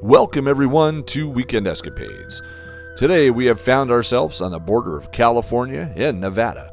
Welcome everyone to Weekend Escapades. Today we have found ourselves on the border of California and Nevada,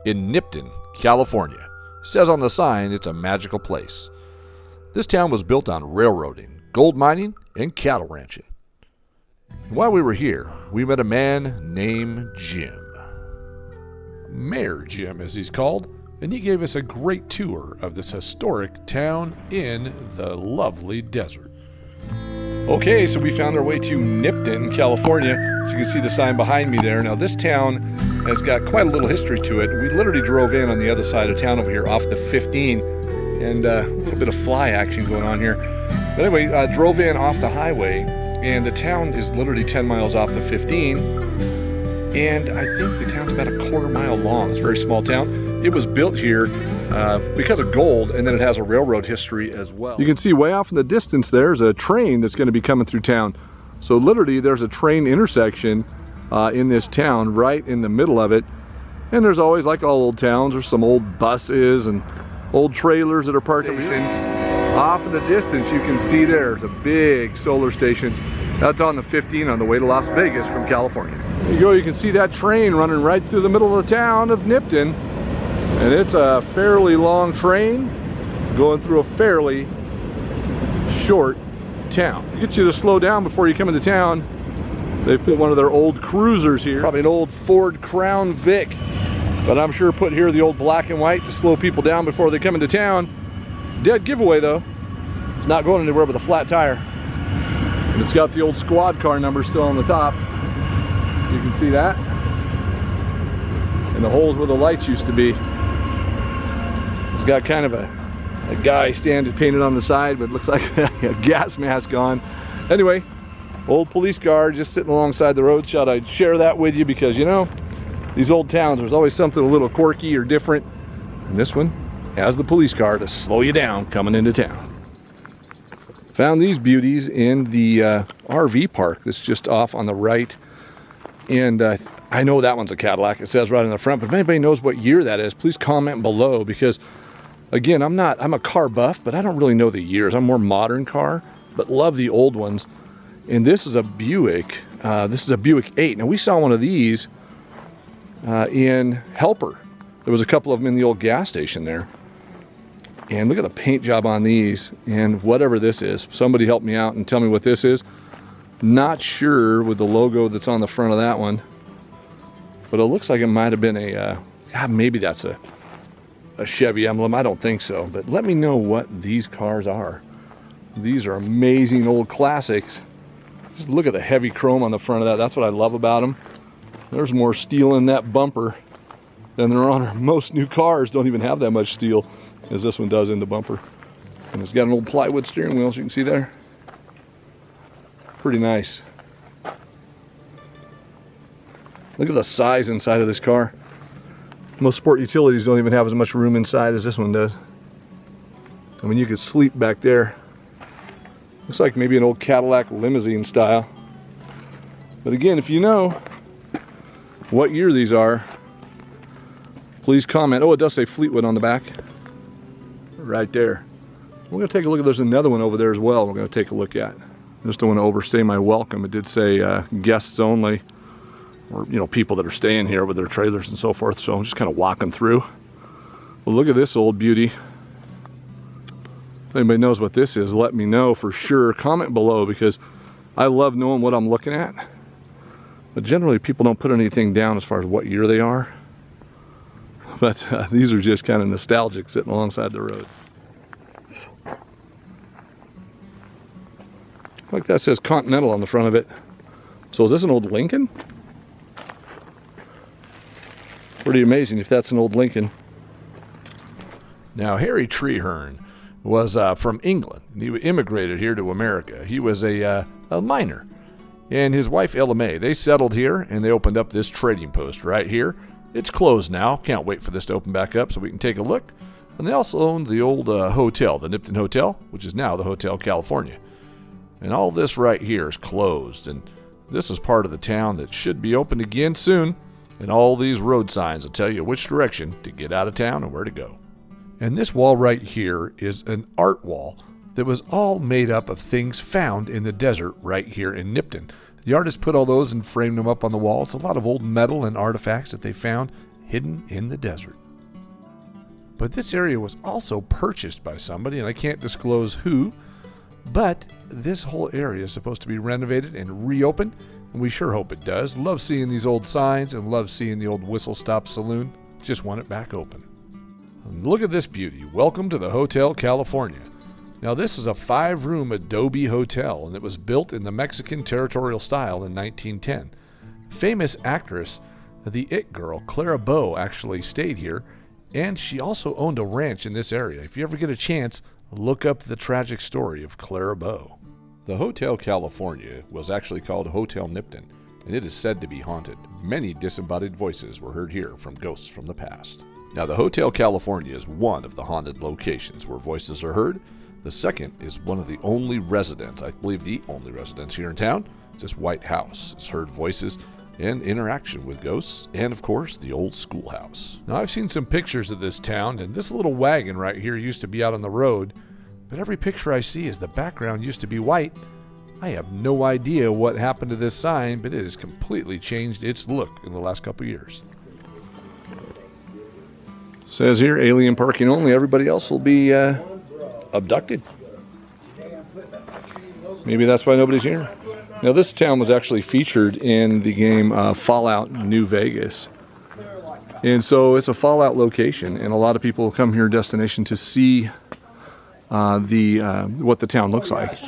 in Nipton, California. It says on the sign it's a magical place. This town was built on railroading, gold mining, and cattle ranching. While we were here, we met a man named Jim. Mayor Jim, as he's called, and he gave us a great tour of this historic town in the lovely desert. Okay, so we found our way to Nipton, California. So you can see the sign behind me there. Now this town has got quite a little history to it. We literally drove in on the other side of town over here off the 15, and a little bit of fly action going on here. But anyway, drove in off the highway, and the town is literally 10 miles off the 15, and I think the town's about a quarter mile long. It's a very small town. It was built here because of gold, and then it has a railroad history as well. You can see way off in the distance there's a train that's going to be coming through town. So literally there's a train intersection in this town right in the middle of it. And there's always, like all old towns, there's some old buses and old trailers that are parked over here. Off in the distance you can see there's a big solar station. That's on the 15 on the way to Las Vegas from California. There you go, you can see that train running right through the middle of the town of Nipton. And it's a fairly long train going through a fairly short town. It gets you to slow down before you come into town. They've put one of their old cruisers here, probably an old Ford Crown Vic, but I'm sure put here the old black and white to slow people down before they come into town. Dead giveaway though. It's not going anywhere with a flat tire. And it's got the old squad car number still on the top. You can see that. And the holes where the lights used to be. It's got kind of a guy painted on the side, but it looks like a gas mask on. Anyway, old police car just sitting alongside the road. Thought I'd share that with you because, you know, these old towns, there's always something a little quirky or different. And this one has the police car to slow you down coming into town. Found these beauties in the RV park that's just off on the right. And I know that one's a Cadillac. It says right on the front, but if anybody knows what year that is, please comment below because, again, I'm a car buff, but I don't really know the years. I'm more modern car, but love the old ones. And this is a Buick. This is a Buick 8. Now, we saw one of these in Helper. There was a couple of them in the old gas station there. And look at the paint job on these and whatever this is. Somebody help me out and tell me what this is. Not sure with the logo that's on the front of that one. But it looks like it might have been maybe that's a Chevy emblem. I don't think so, but let me know what these cars are. These are amazing old classics. Just look at the heavy chrome on the front of that. That's what I love about them. There's more steel in that bumper than there are on most new cars. Don't even have that much steel as this one does in the bumper. And it's got an old plywood steering wheel, as you can see there. Pretty nice. Look at the size inside of this car. Most sport utilities don't even have as much room inside as this one does. I mean, you could sleep back there. Looks like maybe an old Cadillac limousine style. But again, if you know what year these are, please comment. Oh, it does say Fleetwood on the back. Right there. We're going to take a look at, there's another one over there as well we're going to take a look at. I just don't want to overstay my welcome. It did say guests only, or, you know, people that are staying here with their trailers and so forth. So I'm just kind of walking through. Well, look at this old beauty. If anybody knows what this is, let me know for sure. Comment below because I love knowing what I'm looking at. But generally people don't put anything down as far as what year they are. But these are just kind of nostalgic sitting alongside the road. Like that says Continental on the front of it. So is this an old Lincoln? Pretty amazing if that's an old Lincoln. Now, Harry Treherne was from England. He immigrated here to America. He was a miner. And his wife, Ella May, they settled here and they opened up this trading post right here. It's closed now. Can't wait for this to open back up so we can take a look. And they also owned the old hotel, the Nipton Hotel, which is now the Hotel California. And all this right here is closed. And this is part of the town that should be opened again soon. And all these road signs will tell you which direction to get out of town and where to go. And this wall right here is an art wall that was all made up of things found in the desert right here in Nipton. The artist put all those and framed them up on the walls. A lot of old metal and artifacts that they found hidden in the desert. But this area was also purchased by somebody, and I can't disclose who, but this whole area is supposed to be renovated and reopened, and we sure hope it does. Love seeing these old signs and love seeing the old Whistle Stop Saloon. Just want it back open. And look at this beauty. Welcome to the Hotel California. Now, this is a 5-room adobe hotel, and it was built in the Mexican territorial style in 1910. Famous actress, the It Girl, Clara Bow, actually stayed here, and she also owned a ranch in this area. If you ever get a chance, look up the tragic story of Clara Bow. The Hotel California was actually called Hotel Nipton, and it is said to be haunted. Many disembodied voices were heard here from ghosts from the past. Now, the Hotel California is one of the haunted locations where voices are heard. The second is one of the only residents, I believe the only residence here in town. It's this white house. It's heard voices and interaction with ghosts, and of course, the old schoolhouse. Now, I've seen some pictures of this town, and this little wagon right here used to be out on the road, but every picture I see is the background used to be white. I have no idea what happened to this sign, but it has completely changed its look in the last couple years. Says here, alien parking only. Everybody else will be abducted. Maybe that's why nobody's here. Now, this town was actually featured in the game Fallout New Vegas. And so it's a Fallout location, and a lot of people come here destination to see what the town looks like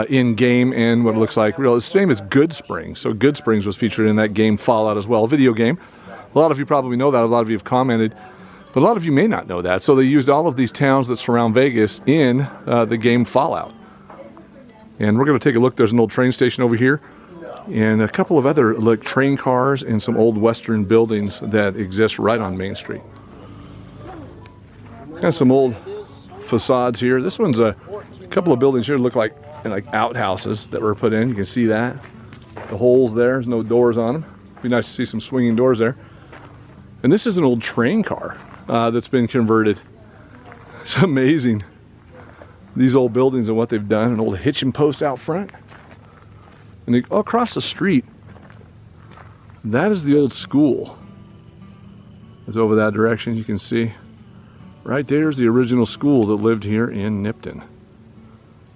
in game and what it looks like real. Its name is Good Springs. So Good Springs was featured in that game Fallout as well, a video game. A lot of you probably know that. A lot of you have commented. But a lot of you may not know that. So they used all of these towns that surround Vegas in the game Fallout. And we're going to take a look. There's an old train station over here and a couple of other like train cars and some old Western buildings that exist right on Main Street. Got some old facades here. This one's a couple of buildings here look like outhouses that were put in. You can see that. The holes there. There's no doors on them. Be nice to see some swinging doors there. And this is an old train car that's been converted. It's amazing. These old buildings and what they've done. An old hitching post out front. And across the street, that is the old school. It's over that direction, you can see. Right there's the original school that lived here in Nipton.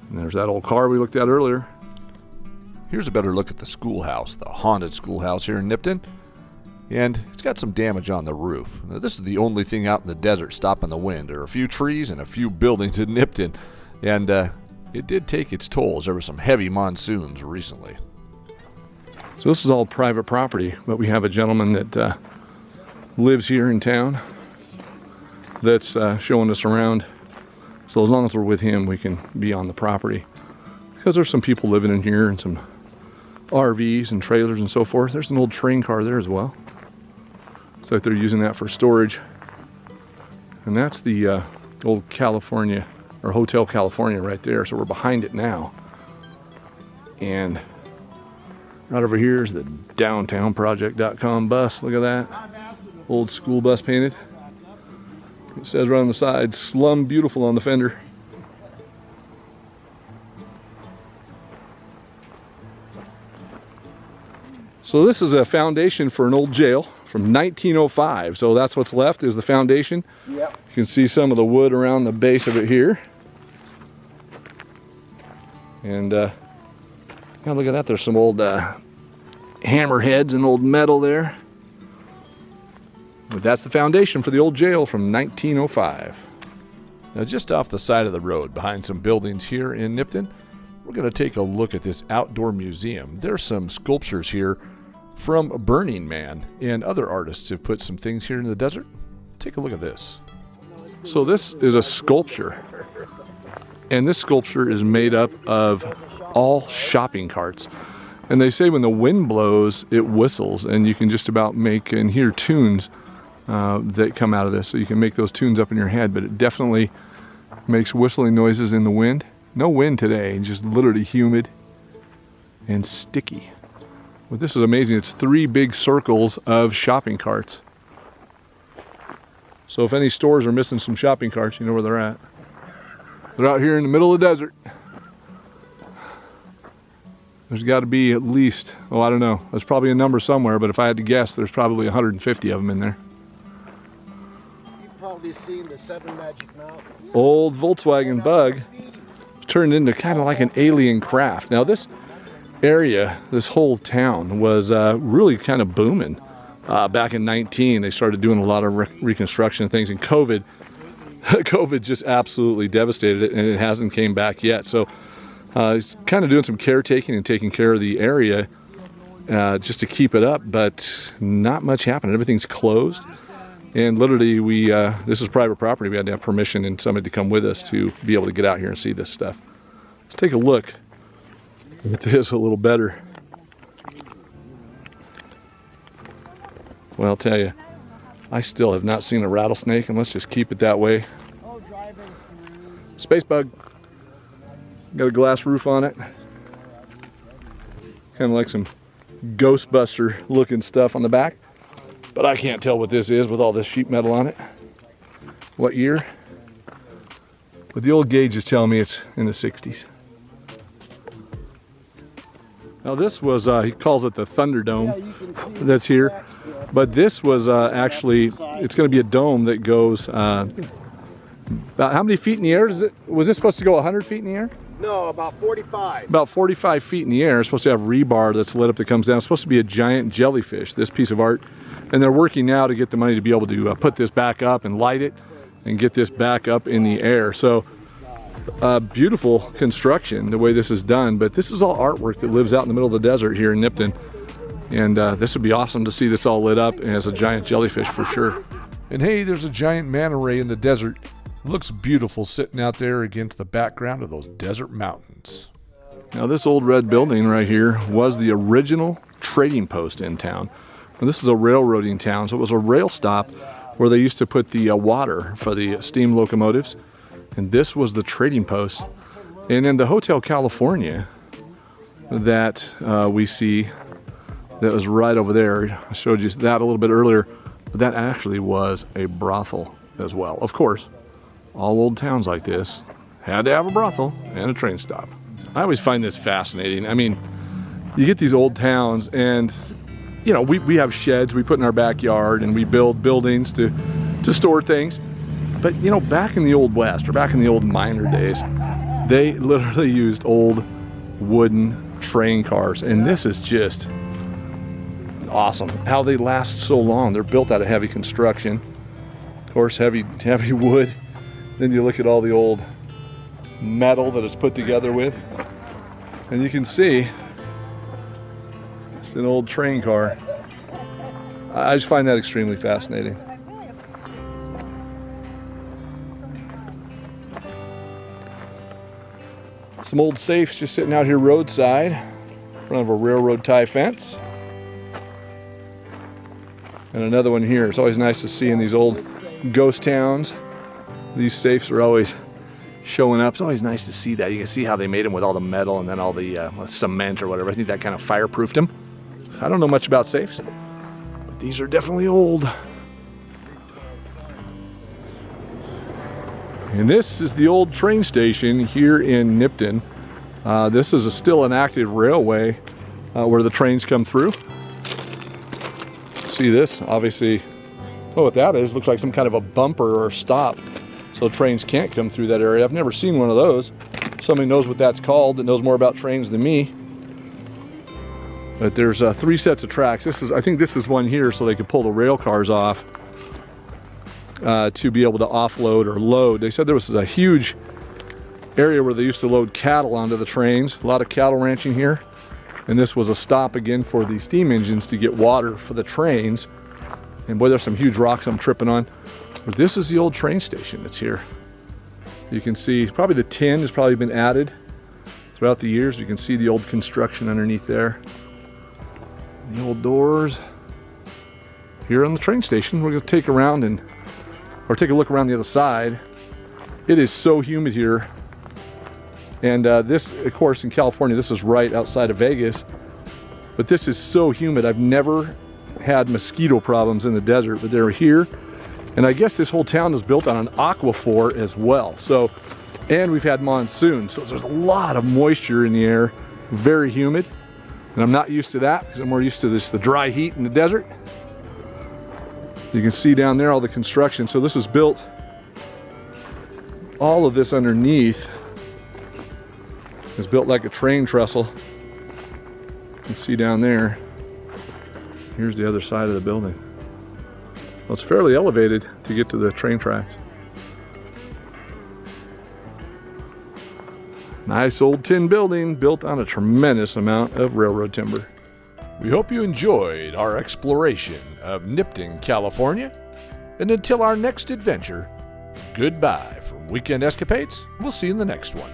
And there's that old car we looked at earlier. Here's a better look at the schoolhouse, the haunted schoolhouse here in Nipton. And it's got some damage on the roof. Now, this is the only thing out in the desert stopping the wind. There are a few trees and a few buildings in Nipton. And it did take its tolls. There were some heavy monsoons recently. So this is all private property, but we have a gentleman that lives here in town that's showing us around. So as long as we're with him, we can be on the property. Because there's some people living in here and some RVs and trailers and so forth. There's an old train car there as well. Looks like they're using that for storage. And that's the old California, or Hotel California right there. So we're behind it now. And right over here is the downtownproject.com bus. Look at that. Old school bus painted. It says right on the side, Slum Beautiful on the fender. So this is a foundation for an old jail from 1905. So that's what's left is the foundation. Yep. You can see some of the wood around the base of it here. And now look at that. There's some old hammerheads and old metal there. But that's the foundation for the old jail from 1905. Now, just off the side of the road, behind some buildings here in Nipton, we're going to take a look at this outdoor museum. There's some sculptures here from Burning Man, and other artists have put some things here in the desert. Take a look at this. So this is a sculpture, and this sculpture is made up of all shopping carts. And they say when the wind blows, it whistles, and you can just about make and hear tunes that come out of this. So you can make those tunes up in your head, but it definitely makes whistling noises in the wind. No wind today, just literally humid and sticky. But this is amazing. It's 3 big circles of shopping carts. So if any stores are missing some shopping carts, you know where they're at. They're out here in the middle of the desert. There's got to be at least, oh, I don't know. There's probably a number somewhere, but if I had to guess, there's probably 150 of them in there. You've probably seen the 7 Magic Mountains. Old Volkswagen Bug turned into kind of like an alien craft. Now this area, this whole town was really kind of booming. Back in 19, they started doing a lot of reconstruction and things, and COVID just absolutely devastated it, and it hasn't came back yet. So he's kind of doing some caretaking and taking care of the area just to keep it up, but not much happened. Everything's closed, and literally this is private property. We had to have permission and somebody to come with us to be able to get out here and see this stuff. Let's take a look at this a little better. Well, I'll tell you, I still have not seen a rattlesnake, and let's just keep it that way. Space bug. Got a glass roof on it. Kind of like some Ghostbuster looking stuff on the back. But I can't tell what this is with all this sheet metal on it. What year? But the old gauge is telling me it's in the 60s. Now this was, he calls it the Thunderdome that's here. But this was actually, it's going to be a dome that goes about how many feet in the air? Was this supposed to go 100 feet in the air? No, about 45. About 45 feet in the air. It's supposed to have rebar that's lit up that comes down. It's supposed to be a giant jellyfish, this piece of art. And they're working now to get the money to be able to put this back up and light it and get this back up in the air. So beautiful construction, the way this is done. But this is all artwork that lives out in the middle of the desert here in Nipton. And this would be awesome to see this all lit up as a giant jellyfish for sure. And hey, there's a giant manta ray in the desert. Looks beautiful sitting out there against the background of those desert mountains. Now this old red building right here was the original trading post in town. And this is a railroading town, so it was a rail stop where they used to put the water for the steam locomotives. And this was the trading post. And then the Hotel California that we see, that was right over there. I showed you that a little bit earlier, but that actually was a brothel as well. Of course, all old towns like this had to have a brothel and a train stop. I always find this fascinating. I mean, you get these old towns and, you know, we have sheds we put in our backyard and we build buildings to store things. But, you know, back in the Old West or back in the old miner days, they literally used old wooden train cars. And this is just awesome how they last so long. They're built out of heavy construction, of course, heavy wood. Then you look at all the old metal that it's put together with, and you can see it's an old train car. I just find that extremely fascinating. Some old safes just sitting out here roadside in front of a railroad tie fence. And another one here. It's always nice to see in these old ghost towns. These safes are always showing up. It's always nice to see that. You can see how they made them with all the metal and then all the cement or whatever. I think that kind of fireproofed them. I don't know much about safes, but these are definitely old. And this is the old train station here in Nipton. This is still an active railway where the trains come through. See this? Obviously, oh, what that is, looks like some kind of a bumper or stop. So trains can't come through that area. I've never seen one of those. Somebody knows what that's called that knows more about trains than me. But there's 3 sets of tracks. I think this is one here so they could pull the rail cars off to be able to offload or load. They said there was a huge area where they used to load cattle onto the trains. A lot of cattle ranching here. And this was a stop again for the steam engines to get water for the trains. And boy, there's some huge rocks I'm tripping on. But this is the old train station that's here. You can see probably the tin has probably been added throughout the years. You can see the old construction underneath there. The old doors. Here on the train station, we're gonna take around or take a look around the other side. It is so humid here. And this, of course, in California, this is right outside of Vegas. But this is so humid. I've never had mosquito problems in the desert, but they're here. And I guess this whole town is built on an aquifer as well. So, and we've had monsoons, so there's a lot of moisture in the air, very humid. And I'm not used to that because I'm more used to the dry heat in the desert. You can see down there all the construction. So this was built, all of this underneath is built like a train trestle. You can see down there, here's the other side of the building. Well, it's fairly elevated to get to the train tracks. Nice old tin building built on a tremendous amount of railroad timber. We hope you enjoyed our exploration of Nipton, California. And until our next adventure, goodbye from Weekend Escapades. We'll see you in the next one.